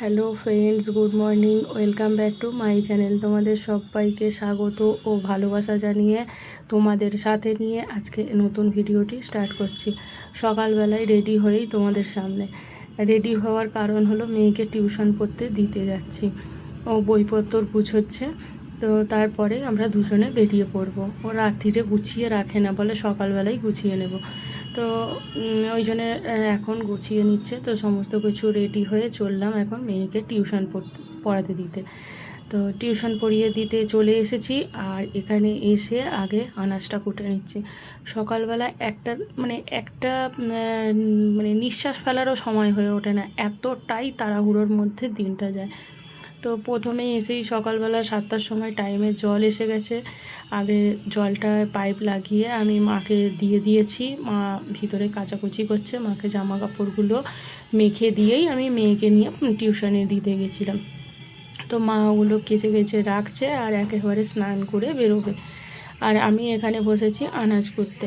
Hello friends, good morning, welcome back to my channel. তোমাদের সবাইকে স্বাগত ও ভালোবাসা জানিয়ে তোমাদের সাথে নিয়ে আজকে নতুন ভিডিওটি স্টার্ট করছি। সকালবেলায় রেডি হয়েই তোমাদের সামনে। রেডি হওয়ার কারণ হলো মেয়েকে টিউশন পড়তে দিতে যাচ্ছি। ও বইপত্র গুছোচ্ছে, তো তারপরে আমরা দুজনে বেরিয়ে পড়বো। ও রাত্রিরে গুছিয়ে রাখে না, বলে সকালবেলায় গুছিয়ে নেব। তো ওই জন্যে এখন গুছিয়ে নিচ্ছে। তো সমস্ত কিছু রেডি হয়ে চললাম এখন মেয়েকে টিউশন পড়াতে দিতে। তো টিউশন পড়িয়ে দিতে চলে এসেছি। আর এখানে এসে আগে আনাজটা কুটে নিচ্ছি। সকালবেলা একটা নিঃশ্বাস ফেলারও সময় হয়ে ওঠে না, এতটাই তাড়াহুড়োর মধ্যে দিনটা যায়। তো প্রথমেই এসেই সকালবেলা 7টার সময় টাইমে জল এসে গেছে। আগে জলটা পাইপ লাগিয়ে আমি মাকে দিয়ে দিয়েছি। মা ভিতরে কাচাকুচি করছে, মাকে জামা কাপড়গুলো মেখে দিয়েই আমি মেয়েকে নিয়ে টিউশনে দিতে গেছিলাম। তো মা ওগুলো কেচে কেচে রাখছে আর একেবারে স্নান করে বেরোবে। আর আমি এখানে বসেছি আনাজ করতে।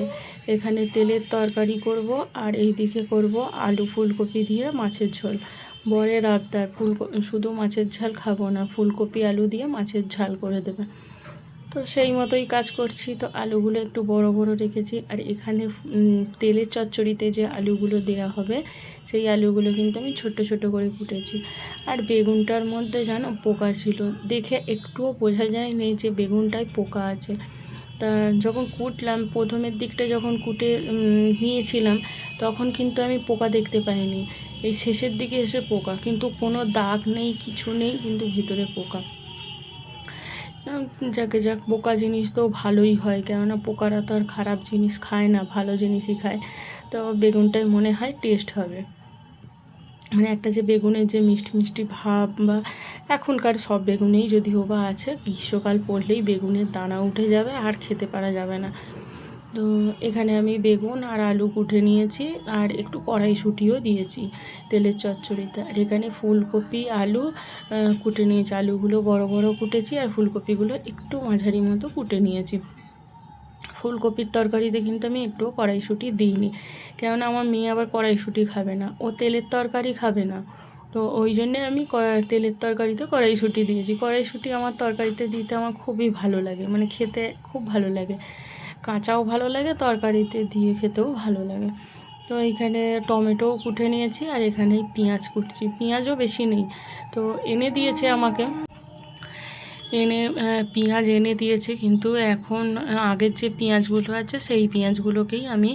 এখানে তেলের তরকারি করব আর এই দিকে করব আলু ফুলকপি দিয়ে মাছের ঝোল। বরের আবদার, শুধু মাছের ঝাল খাবো না, ফুলকপি আলু দিয়ে মাছের ঝাল করে দেবে। তো সেই মতোই কাজ করছি। তো আলুগুলো একটু বড় বড় রেখেছি। আর এখানে তেলের চচ্চড়িতে যে আলুগুলো দেয়া হবে সেই আলুগুলো কিন্তু আমি ছোট ছোট করে কুটেছি। আর বেগুনটার মধ্যে জানো পোকা ছিল, দেখে একটুও বোঝা যায়নি যে বেগুনটায় পোকা আছে। তা যখন কুটলাম, প্রথমের দিকটা যখন কুটে নিয়েছিলাম তখন কিন্তু আমি পোকা দেখতে পাইনি। এই শেষের দিকে এসে পোকা, কিন্তু কোনো দাগ নেই, কিছু নেই, কিন্তু ভিতরে পোকা। যাকে যাক, পোকা জিনিস তো ভালোই হয়, কেননা পোকারা তো আর খারাপ জিনিস খায় না, ভালো জিনিসই খায়। তো বেগুনটাই মনে হয় টেস্ট হবে। একটা যে বেগুনের যে মিষ্টি মিষ্টি ভাব, বা এখনকার সব বেগুনেই যদিও বা আছে, গ্রীষ্মকাল পড়লেই বেগুনের দানা উঠে যাবে আর খেতে পারা যাবে না। তো এখানে আমি বেগুন আর আলু কুটে নিয়েছি আর একটু কড়াইশুঁটিও দিয়েছি তেলের চচ্চড়িতে। আর এখানে ফুলকপি আলু কুটে নিয়েছি। আলুগুলো বড় বড় কুটেছি আর ফুলকপিগুলো একটু মাঝারি মতো কুটে নিয়েছি। ফুলকপির তরকারিতে কিন্তু আমি একটুও কড়াইশুঁটি দিইনি, কেননা আমার মেয়ে আবার কড়াইশুঁটি খাবে না, ও তেলের তরকারি খাবে না। তো ওই জন্যে আমি তেলের তরকারিতে কড়াইশুঁটি দিয়েছি। কড়াইশুঁটি আমার তরকারিতে দিতে আমার খুবই ভালো লাগে, খেতে খুব ভালো লাগে। কাঁচাও ভালো লাগে, তরকারিতে দিয়ে খেতেও ভালো লাগে। তো এইখানে টমেটোও কুটে নিয়েছি আর এখানে পেঁয়াজ কুটছি। পেঁয়াজও বেশি নেই, তো এনে দিয়েছে আমাকে, পেঁয়াজ এনে দিয়েছে, কিন্তু এখন আগের যে পেঁয়াজগুলো আছে সেই পেঁয়াজগুলোকেই আমি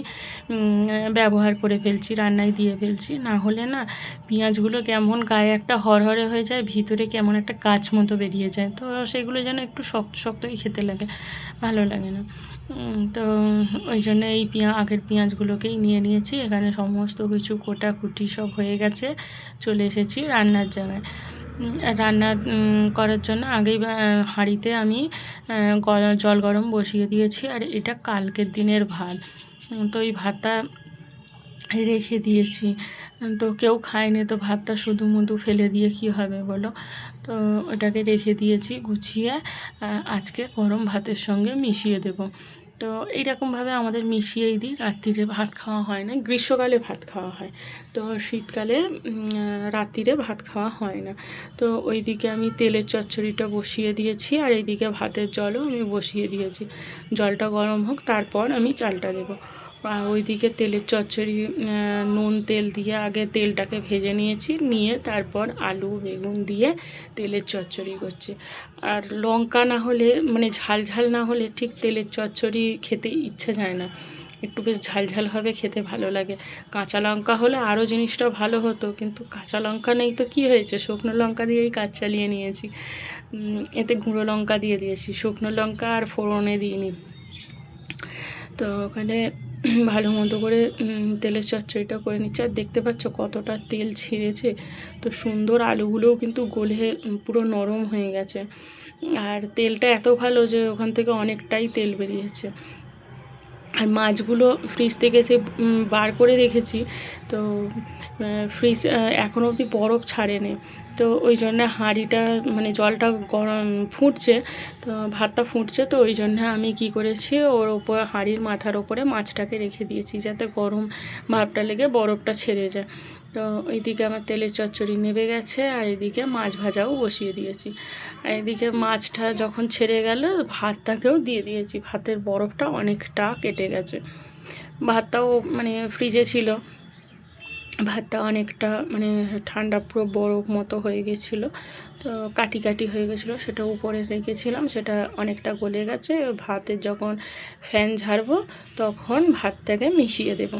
ব্যবহার করে ফেলছি, রান্নায় দিয়ে ফেলছি। না হলে না পেঁয়াজগুলো কেমন গায়ে একটা হরহরে হয়ে যায়, ভিতরে কেমন একটা কাঁচ মতো বেরিয়ে যায়। তো সেগুলো যেন একটু শক্ত শক্তই খেতে লাগে, ভালো লাগে না। তো ওই জন্য এই আগের পেঁয়াজগুলোকেই নিয়ে নিয়েছি। এখানে সমস্ত কিছু কোটাকুটি সব হয়ে গেছে, চলে এসেছি রান্নার জায়গায়। রান্না করার জন্য আগেই হাঁড়িতে আমি জল গরম বসিয়ে দিয়েছি। আর এটা কালকের দিনের ভাত, তো এই ভাতটা রেখে দিয়েছি। তো কেউ খায়নি, তো ভাতটা শুধু মধু ফেলে দিয়ে কী হবে বলো। তো ওটাকে রেখে দিয়েছি গুছিয়ে, আজকে গরম ভাতের সঙ্গে মিশিয়ে দেব। তো এইরকমভাবে আমাদের মিশিয়েই দিই, রাত্রিরে ভাত খাওয়া হয় না। গ্রীষ্মকালে ভাত খাওয়া হয়, তো শীতকালে রাত্রিরে ভাত খাওয়া হয় না। তো ওইদিকে আমি তেলের চচ্চড়িটা বসিয়ে দিয়েছি আর এইদিকে ভাতের জলও আমি বসিয়ে দিয়েছি। জলটা গরম হোক, তারপর আমি চালটা দেবো। আর ওইদিকে তেলের চচ্চড়ি, নুন তেল দিয়ে আগে তেলটাকে ভেজে নিয়েছি, নিয়ে তারপর আলু বেগুন দিয়ে তেলের চচ্চড়ি করছি। আর লঙ্কা না হলে, ঝাল ঝাল না হলে ঠিক তেলের চচ্চড়ি খেতে ইচ্ছে যায় না। একটু বেশ ঝাল ঝাল হবে, খেতে ভালো লাগে। কাঁচা লঙ্কা হলে আরও জিনিসটা ভালো হতো, কিন্তু কাঁচা লঙ্কা নেই, তো কী হয়েছে, শুকনো লঙ্কা দিয়েই কাজ চালিয়ে নিয়েছি। এতে গুঁড়ো লঙ্কা দিয়ে দিয়েছি, শুকনো লঙ্কা আর ফোড়নে দিইনি। তো ওখানে ভালো মতো করে তেলের চচ্চড়িটা করে নিচ্ছে। আর দেখতে পাচ্ছ কতটা তেল ছেড়েছে, তো সুন্দর। আলুগুলোও কিন্তু গলে পুরো নরম হয়ে গেছে। আর তেলটা এত ভালো যে ওখান থেকে অনেকটাই তেল বেরিয়েছে। আর মাছগুলো ফ্রিজ থেকে সে বার করে রেখেছি, তো ফ্রিজ এখনও অবধি বরফ ছাড়েনি। তো ওই জন্যে হাঁড়িটা, জলটা গরম ফুটছে, তো ভাতটা ফুটছে, তো ওই জন্য আমি কি করেছি, ওর ওপর হাঁড়ির মাথার ওপরে মাছটাকে রেখে দিয়েছি, যাতে গরম ভাবটা লেগে বরফটা ছেড়ে যায়। তো এইদিকে আমার তেলের চচ্চড়ি নেবে গেছে, আর এদিকে মাছ ভাজাও বসিয়ে দিয়েছি। আর এদিকে মাছটা যখন ছেড়ে গেল ভাতটাকেও দিয়ে দিয়েছি। ভাতের বরফটা অনেকটা কেটে গেছে। ভাতটাও মানে ফ্রিজে ছিল, ভাতটা অনেকটা মানে ঠান্ডা পুরো বরফ মতো হয়ে গেছিলো, তো কাটি কাটি হয়ে গেছিলো, সেটা উপরে রেখেছিলাম, সেটা অনেকটা গলে গেছে। ভাতের যখন ফ্যান ঝাড়বো তখন ভাতটাকে মিশিয়ে দেব।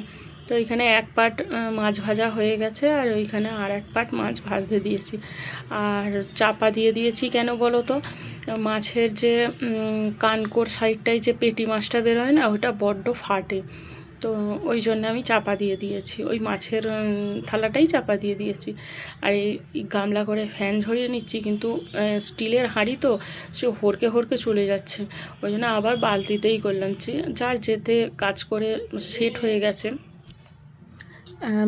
তো এখানে এক পাট মাছ ভাজা হয়ে গেছে, আর ওইখানে আর এক পাট মাছ ভাজতে দিয়েছি। আর চাপা দিয়ে দিয়েছি কেন বলো তো, মাছের যে কানকোর সাইডটায় যে পেটি মাছটা বেরোয় না, ওটা বড্ড ফাটে, তো ওই জন্য আমি চাপা দিয়ে দিয়েছি, ওই মাছের থালাটাই চাপা দিয়ে দিয়েছি। আর এই গামলা করে ফ্যান ঝরিয়ে নিচ্ছি, কিন্তু স্টিলের হাঁড়ি তো সে হড়কে হড়কে চলে যাচ্ছে, ওই জন্য আবার বালতিতেই করলাম। যার যেতে কাজ করে সেট হয়ে গেছে।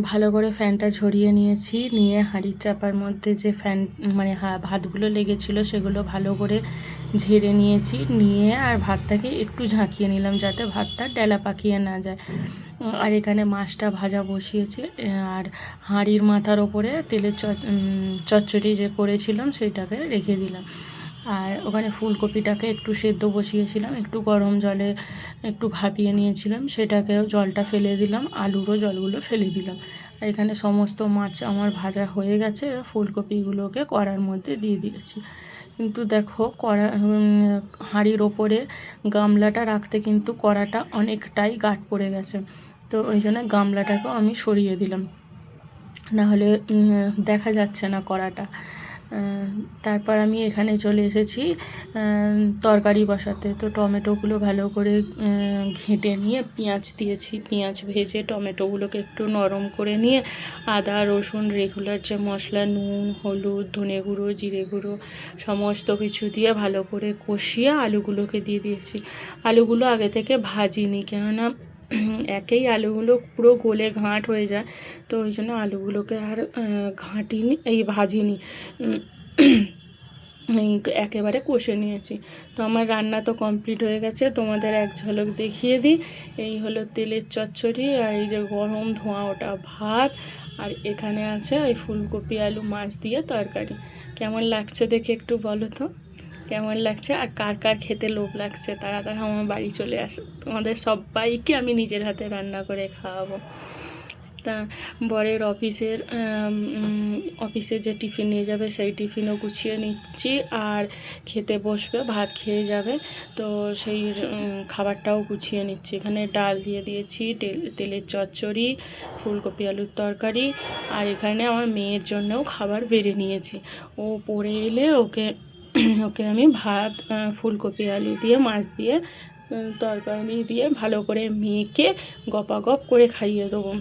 ভালো করে ফ্যানটা ঝরিয়ে নিয়েছি, নিয়ে হাঁড়ির চাপার মধ্যে যে ফ্যান মানে ভাতগুলো লেগেছিলো সেগুলো ভালো করে ঝেড়ে নিয়েছি, নিয়ে আর ভাতটাকে একটু ঝাঁকিয়ে নিলাম যাতে ভাতটা ডেলা পাকিয়ে না যায়। আর এখানে মাছটা ভাজা বসিয়েছি, আর হাঁড়ির মাথার ওপরে তেলের চচ্চড়ি যে করেছিলাম সেইটাকে রেখে দিলাম। আর ওখানে ফুলকপিটাকে একটু সেদ্ধ বসিয়েছিলাম, একটু গরম জলে একটু ভাপিয়ে নিয়েছিলাম, সেটাকেও জলটা ফেলে দিলাম, আলুরও জলগুলো ফেলে দিলাম। আর এখানে সমস্ত মাছ আমার ভাজা হয়ে গেছে, ফুলকপিগুলোকে কড়ার মধ্যে দিয়ে দিয়েছি। কিন্তু দেখো হাঁড়ির ওপরে গামলাটা রাখতে কিন্তু কড়াটা অনেকটাই গাঁট পড়ে গেছে, তো ওই জন্য গামলাটাকেও আমি সরিয়ে দিলাম, নাহলে দেখা যাচ্ছে না কড়াটা। তারপর আমি এখানে চলে এসেছি তরকারি বসাতে। তো টমেটোগুলো ভালো করে ঘেঁটে নিয়ে পেঁয়াজ দিয়েছি, পেঁয়াজ ভেজে টমেটোগুলোকে একটু নরম করে নিয়ে আদা রসুন রেগুলার যে মশলা নুন হলুদ ধনে গুঁড়ো জিরে গুঁড়ো সমস্ত কিছু দিয়ে ভালো করে কষিয়ে আলুগুলোকে দিয়ে দিয়েছি। আলুগুলো আগে থেকে ভাজিনি, কেননা একেই আলুগুলো পুরো গলে ঘাঁট হয়ে যায়, তো ওই জন্য আলুগুলোকে আর ঘাঁটিনি, ভাজিনি, একেবারে কষে নিয়েছি। তো আমার রান্না তো কমপ্লিট হয়ে গেছে, তোমাদের এক ঝলক দেখিয়ে দিই। এই হলো তেলের চচ্চড়ি, আর এই যে গরম ধোঁয়া ওটা ভাত, আর এখানে আছে ওই ফুলকপি আলু মাছ দিয়ে তরকারি। কেমন লাগছে দেখে একটু বলো তো কেমন লাগছে, আর কার কার খেতে লোভ লাগছে তারা তারা আমার বাড়ি চলে আসে, তোমাদের সবাইকে আমি নিজের হাতে রান্না করে খাওয়াবো। তা বরের অফিসের যে টিফিন নিয়ে যাবে সেই টিফিনও গুছিয়ে নিচ্ছি, আর খেতে বসবে, ভাত খেয়ে যাবে, তো সেই খাবারটাও গুছিয়ে নিচ্ছি। এখানে ডাল দিয়ে দিয়েছি, তেলের চচ্চড়ি, ফুলকপি আলুর তরকারি, আর এখানে আমার মেয়ের জন্যও খাবার বেড়ে নিয়েছি। ও পড়ে এলে ওকে আমি ভাত ফুলকপি আলু দিয়ে মাছ দিয়ে তরকারি দিয়ে ভালো করে মেখে গপাগপ করে খাইয়ে দেবো,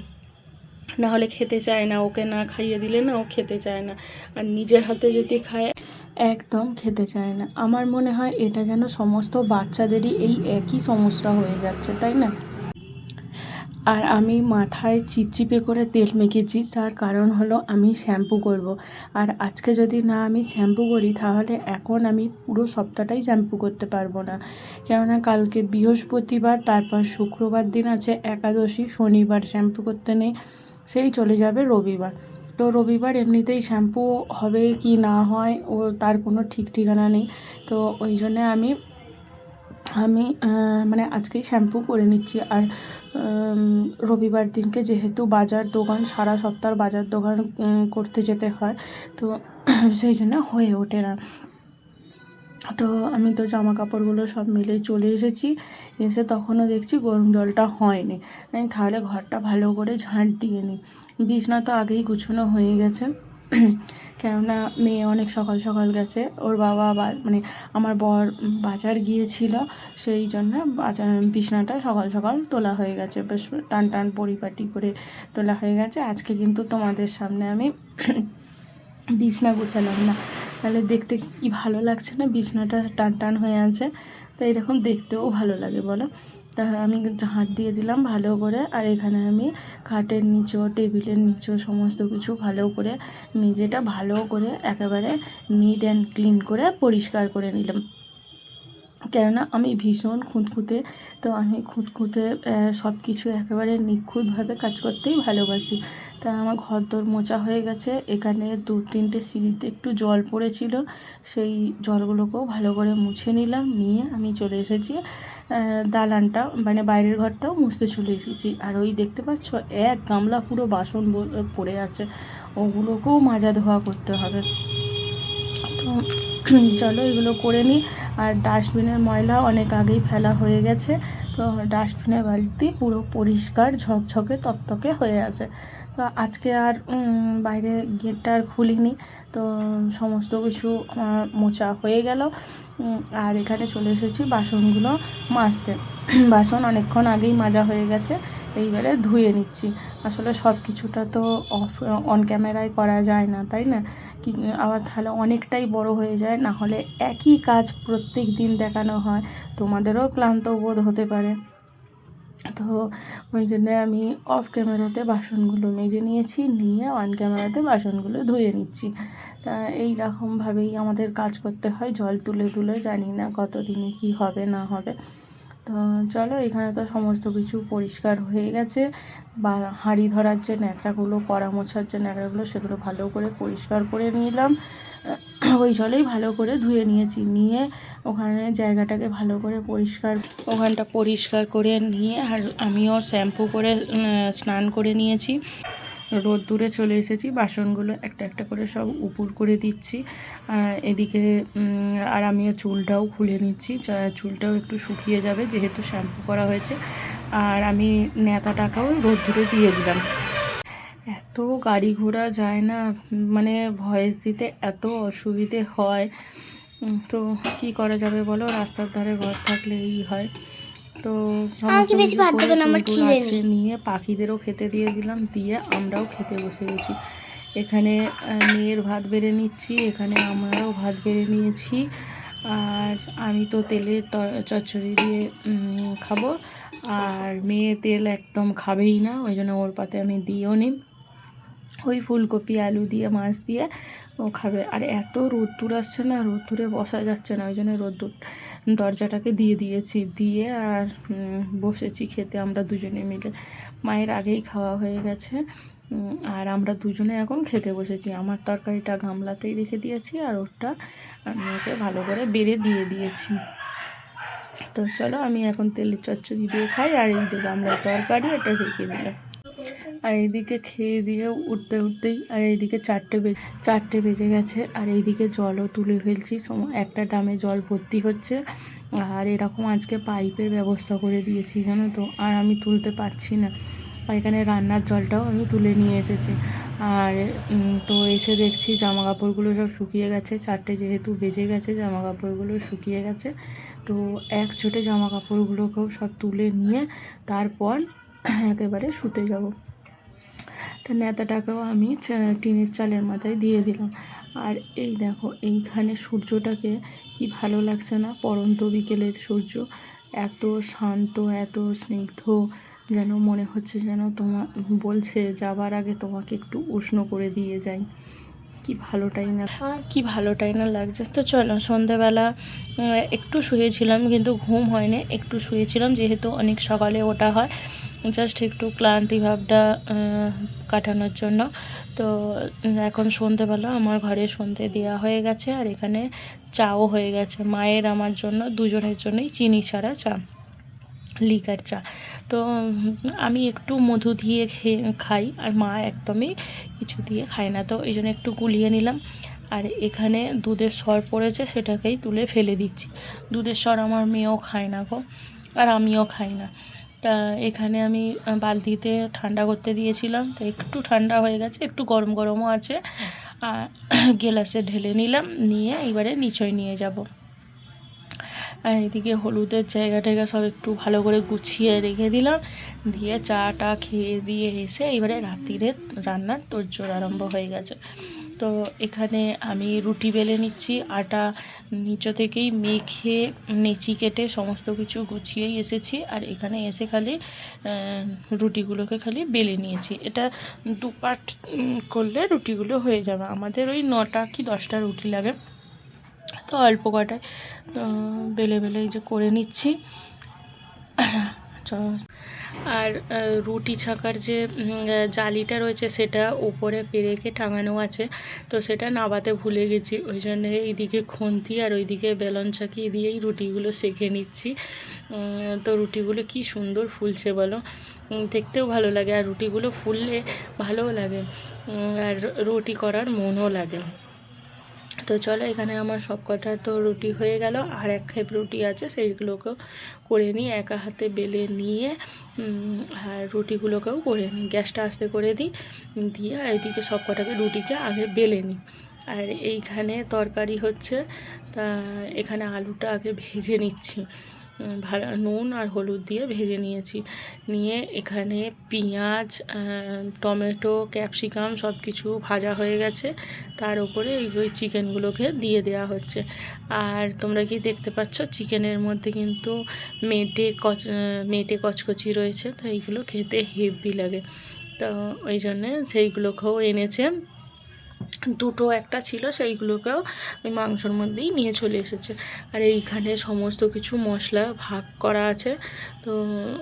নাহলে খেতে চায় না, ওকে না খাইয়ে দিলে না ও খেতে চায় না, আর নিজের হাতে যদি খায় একদম খেতে চায় না। আমার মনে হয় এটা যেন সমস্ত বাচ্চাদেরই এই একই সমস্যা হয়ে যাচ্ছে, তাই না? আর আমি মাথায় চিপচিপে করে তেল মেখেছি, তার কারণ হলো আমি শ্যাম্পু করব। আর আজকে যদি না আমি শ্যাম্পু করি তাহলে এখন আমি পুরো সপ্তাহটাই শ্যাম্পু করতে পারবো না, কেননা কালকে বৃহস্পতিবার, তারপর শুক্রবার দিন আছে একাদশী, শনিবার শ্যাম্পু করতে নেই, সেই চলে যাবে রবিবার। তো রবিবার এমনিতেই শ্যাম্পু হবে কি না হয় ও তার কোনো ঠিক ঠিকানা নেই, তো ওই জন্যে আমি মানে আজকেই শ্যাম্পু করে নিচ্ছি। আর রবিবার দিনকে যেহেতু বাজার দোকান সারা সপ্তাহ বাজার দোকান করতে যেতে হয়, তো সেই জন্য হয়ে ওঠে না। তো আমি তো জামা কাপড়গুলো সব মিলে চলে এসেছি, এসে তখনও দেখছি গরম জলটা হয়নি, আমি তাহলে ঘরটা ভালো করে ঝাঁট দিয়ে নিই। বিছনা তো আগেই গুছানো হয়ে গেছে, কেননা মেয়ে অনেক সকাল সকাল গেছে, ওর বাবা মানে আমার বর বাজার গিয়েছিল, সেই জন্য বিছনাটা সকাল সকাল তোলা হয়ে গেছে, বেশ টান টান পরিপাটি করে তোলা হয়ে গেছে। আজকে কিন্তু তোমাদের সামনে আমি বিছনা গুছালাম না, তাহলে দেখতে কি ভালো লাগছে না, বিছনাটা টান টান হয়ে আছে, তো এরকম দেখতেও ভালো লাগে বলো। তা আমি ঝাঁট দিয়ে দিলাম ভালো করে, আর এখানে আমি খাটের নিচেও টেবিলের নিচেও সমস্ত কিছু ভালো করে মেঝেটা ভালো করে একেবারে নিট অ্যান্ড ক্লিন করে পরিষ্কার করে নিলাম, কেননা আমি ভীষণ খুঁতখুঁতে, তো আমি খুঁতখুঁতে সব কিছু একেবারে নিখুঁতভাবে কাজ করতেই ভালোবাসি, তা আমার ঘরদোর মোছা হয়ে গেছে। এখানে 2-3টে সিঁড়িতে একটু জল পড়েছিল, সেই জলগুলোকেও ভালো করে মুছে নিলাম। নিয়ে আমি চলে এসেছি দালানটা, মানে বাইরের ঘরটাও মুছতে চলে এসেছি। আর ওই দেখতে পাচ্ছ এক গামলা পুরো বাসন পড়ে আছে, ওগুলোকেও মাজা ধোয়া করতে হবে। তো চলো এগুলো করে নিই। আর ডাস্টবিনের ময়লা অনেক আগেই ফেলা হয়ে গেছে, তো ডাস্টবিনের বালতি পুরো পরিষ্কার ঝকঝকে তকতকে হয়ে আছে। তো আজকে আর বাইরে গেটটা আর খুলিনি, তো সমস্ত কিছু মোছা হয়ে গেল। আর এখানে চলে এসেছি বাসনগুলো মাজতে। বাসন অনেকক্ষণ আগেই মাজা হয়ে গেছে, এইবারে ধুয়ে নিচ্ছি। আসলে সব কিছুটা তো অন ক্যামেরায় করা যায় না, তাই না? কি আবার তাহলে অনেকটাই বড় হয়ে যায়, না হলে একই কাজ প্রত্যেক দিন দেখানো হয়, তোমাদেরও ক্লান্ত বোধ হতে পারে। তো ওই জন্যে আমি অফ ক্যামেরাতে বাসনগুলো মেজে নিয়েছি, নিয়ে অন ক্যামেরাতে বাসনগুলো ধুয়ে নিচ্ছি। তা এই রকমভাবেই আমাদের কাজ করতে হয়, জল তুলে তুলে, জানি না কতদিনে কি হবে না হবে। তো চলো, এখানে তো সমস্ত কিছু পরিষ্কার হয়ে গেছে। বা হাঁড়ি ধরার যে ন্যাকড়াগুলো, কড়া মোছার যে ন্যাকড়াগুলো, সেগুলো ভালো করে পরিষ্কার করে নিলাম। ওই জলেই ভালো করে ধুয়ে নিয়েছি। নিয়ে ওখানে জায়গাটাকে ভালো করে ওখানটা পরিষ্কার করে নিয়ে, আর আমিও শ্যাম্পু করে স্নান করে নিয়েছি। রোদ্দুরে চলে এসেছি, বাসনগুলো একটা একটা করে সব উপুর করে দিচ্ছি। এদিকে আর আমিও চুলটাও খুলে নিচ্ছি, চুলটাও একটু শুকিয়ে যাবে যেহেতু শ্যাম্পু করা হয়েছে। আর আমি ন্যাতাটাকেও রোদ্দুরে দিয়ে দিলাম। এত গাড়ি ঘোড়া যায় না, মানে ভয়েস দিতে এত অসুবিধে হয়। তো কি করা যাবে বলো, রাস্তার ধারে ঘর থাকলে এই হয়। তো সমস্ত কিছু করে চুল আসে নিয়ে পাখিদেরও খেতে দিয়ে দিলাম, দিয়ে আমরাও খেতে বসে গেছি। এখানে মেয়ের ভাত বেড়ে নিচ্ছি, এখানে আমরাও ভাত বেড়ে নিয়েছি। আর আমি তো তেলের চচ্চড়ি দিয়ে খাবো, আর মেয়ে তেল একদম খাবেই না, ওই জন্য ওর পাতে আমি দিইও নি। ওই ফুলকপি আলু দিয়ে মাছ দিয়ে ও খাবে। আর এত রোদ্দুর আসছে না, রোদ্দুরে বসা যাচ্ছে না, ওই জন্য রোদ্দুর দরজাটাকে দিয়ে দিয়েছি, দিয়ে আর বসেছি খেতে আমরা দুজনে মিলে। মায়ের আগেই খাওয়া হয়ে গেছে, আর আমরা দুজনে এখন খেতে বসেছি। আমার তরকারিটা গামলাতেই রেখে দিয়েছি, আর ওরটা আমি ওকে ভালো করে বেড়ে দিয়ে দিয়েছি। তো চলো, আমি এখন তেলের চচ্চড়ি দিয়ে খাই, আর এই যে গামলার তরকারি এটা রেখে দিলাম। আর এইদিকে খেয়ে দিয়ে উঠতেই আর এইদিকে 4টে বেজে গেছে। আর এইদিকে জলও তুলে ফেলছি, একটা ড্রামে জল ভর্তি হচ্ছে। আর এরকম আজকে পাইপের ব্যবস্থা করে দিয়েছি, জানো তো, আর আমি তুলতে পারছি না। আর এখানে রান্নার জলটাও আমি তুলে নিয়ে এসেছি। আর তো এসে দেখছি জামা কাপড়গুলো সব শুকিয়ে গেছে, 4টে যেহেতু বেজে গেছে, জামা কাপড়গুলো শুকিয়ে গেছে। তো এক ছোটে জামা কাপড়গুলোকেও সব তুলে নিয়ে তারপর একেবারে শুতে যাব। তো ন্যাতাটাকেও আমি টিনের চালের মাথায় দিয়ে দিলাম। আর এই দেখো, এইখানে সূর্যটাকে কি ভালো লাগছে না, পড়ন্ত বিকেলের সূর্য, এত শান্ত, এত স্নিগ্ধ, যেন মনে হচ্ছে যেন বলছে যাবার আগে তোমাকে একটু উষ্ণ করে দিয়ে যাই। কি ভালোটাই না লাগছে। তো চলো, সন্ধেবেলা একটু শুয়েছিলাম, কিন্তু ঘুম হয়নি, একটু শুয়েছিলাম যেহেতু অনেক সকালে ওঠা হয়, জাস্ট একটু ক্লান্তি ভাবটা কাটানোর জন্য। তো এখন সন্ধেবেলা আমার ঘরে সন্ধে দেওয়া হয়ে গেছে, আর এখানে চাও হয়ে গেছে মায়ের আমার জন্য, দুজনের জন্যই চিনি ছাড়া চা, লিকার চা। তো আমি একটু মধু দিয়ে খাই, আর মা একদমই কিছু দিয়ে খায় না, তো এই জন্য একটু গুলিয়ে নিলাম। আর এখানে দুধের সর পড়েছে, সেটাকেই তুলে ফেলে দিচ্ছি। দুধের সর আমার মেয়েও খায় না গো, আর আমিও খাই না। তা এখানে আমি বালতিতে ঠান্ডা করতে দিয়েছিলাম, তো একটু ঠান্ডা হয়ে গেছে, একটু গরম গরমও আছে। আর গ্লাসে ঢেলে নিলাম, নিয়ে এবারে নিচয় নিয়ে যাব। আর এদিকে হলুদের জায়গা সব একটু ভালো করে গুছিয়ে রেখে দিলাম, দিয়ে চাটা খেয়ে দিয়ে এসে এবারে রাত্রিরের রান্নার তোড়জোড় আরম্ভ হয়ে গেছে। তো এখানে আমি রুটি বেলে নিচ্ছি, আটা নিচে থেকেই মেখে নেচি কেটে সমস্ত কিছু গুছিয়েই এসেছি। আর এখানে এসে খালি রুটিগুলোকে খালি বেলে নিয়েছি। এটা 2 পার্ট করলে রুটিগুলো হয়ে যাবে। আমাদের ওই 9টা কি 10টা রুটি লাগে, তো অল্প কটায় তো বেলে এই যে করে নিচ্ছি। আর রুটি ছাকার যে জালিটা রয়েছে সেটা উপরে পেরেকে টাঙানো আছে, তো সেটা নাবাতে ভুলে গেছি, ওই জন্য এইদিকে খুন্তি আর ওইদিকে বেলন চাকিয়ে দিয়েই রুটিগুলো সেঁকে নিচ্ছি। তো রুটিগুলো কি সুন্দর ফুলছে বলো, দেখতেও ভালো লাগে, আর রুটিগুলো ফুললে ভালোও লাগে, আর রুটি করার মনও লাগে। তো চলো, এখানে আমার সব কটা তো রুটি হয়ে গেল, আর এক খেপ রুটি আছে, সেইগুলোকেও করে নিই একা হাতে বেলে নিয়ে। আর রুটিগুলোকেও করে নিই, গ্যাসটা আস্তে করে দিই, দিয়ে এইদিকে সব কটাকে রুটিকে আগে বেলে নিই। আর এইখানে তরকারি হচ্ছে, তা এখানে আলুটা আগে ভেজে নিচ্ছি, ভালো নুন আর হলুদ দিয়ে ভেজে নিয়েছি, নিয়ে এখানে পেঁয়াজ, টমেটো, ক্যাপসিকাম সব কিছু ভাজা হয়ে গেছে, তার উপরে ওই চিকেনগুলোকে দিয়ে দেওয়া হচ্ছে। আর তোমরা কি দেখতে পাচ্ছ, চিকেনের মধ্যে কিন্তু মেটে কচকচি রয়েছে, তো এইগুলো খেতে হেভি লাগে, তো ওই জন্যে সেইগুলোকেও এনেছে, দুটো একটা ছিল, সেইগুলোকেও ওই মাংসর মধ্যেই নিয়ে চলে এসেছে। আর এইখানে সমস্ত কিছু মশলা ভাগ করা আছে, তো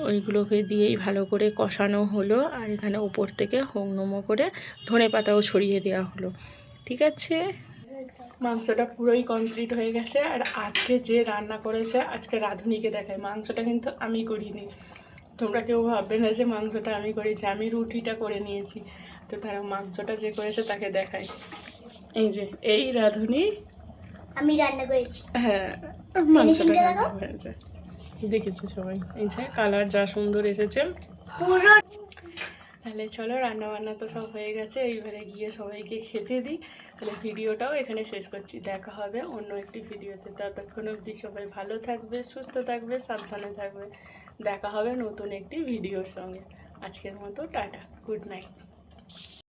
ওইগুলোকে দিয়েই ভালো করে কষানো হলো, আর এখানে ওপর থেকে হোমনমো করে ধনেপাতাও ছড়িয়ে দেওয়া হলো। ঠিক আছে, মাংসটা পুরোই কমপ্লিট হয়ে গেছে। আর আজকে যে রান্না করেছে, আজকে রাঁধুনিকে দেখায়, মাংসটা কিন্তু আমি করিনি, তোমরা কেউ ভাববে না যে মাংসটা আমি করেছি, আমি রুটিটা করে নিয়েছি। তো তারা মাংসটা যে করেছে তাকে দেখায়, এই যে এই রাঁধুনি, আমি রান্না করেছি। হ্যাঁ, মাংসটা রান্না হয়েছে, দেখেছে সবাই, এই যে কালার যা সুন্দর এসেছে পুরো। তাহলে চলো, রান্না বান্না তো সব হয়ে গেছে, এইবারে গিয়ে সবাইকে খেতে দিই। তাহলে ভিডিওটাও এখানে শেষ করছি, দেখা হবে অন্য একটি ভিডিওতে। ততক্ষণ অবধি সবাই ভালো থাকবে, সুস্থ থাকবে, সাবধানে থাকবে, দেখা হবে নতুন একটি ভিডিওর সঙ্গে। আজকের মতো টাটা, গুড নাইট।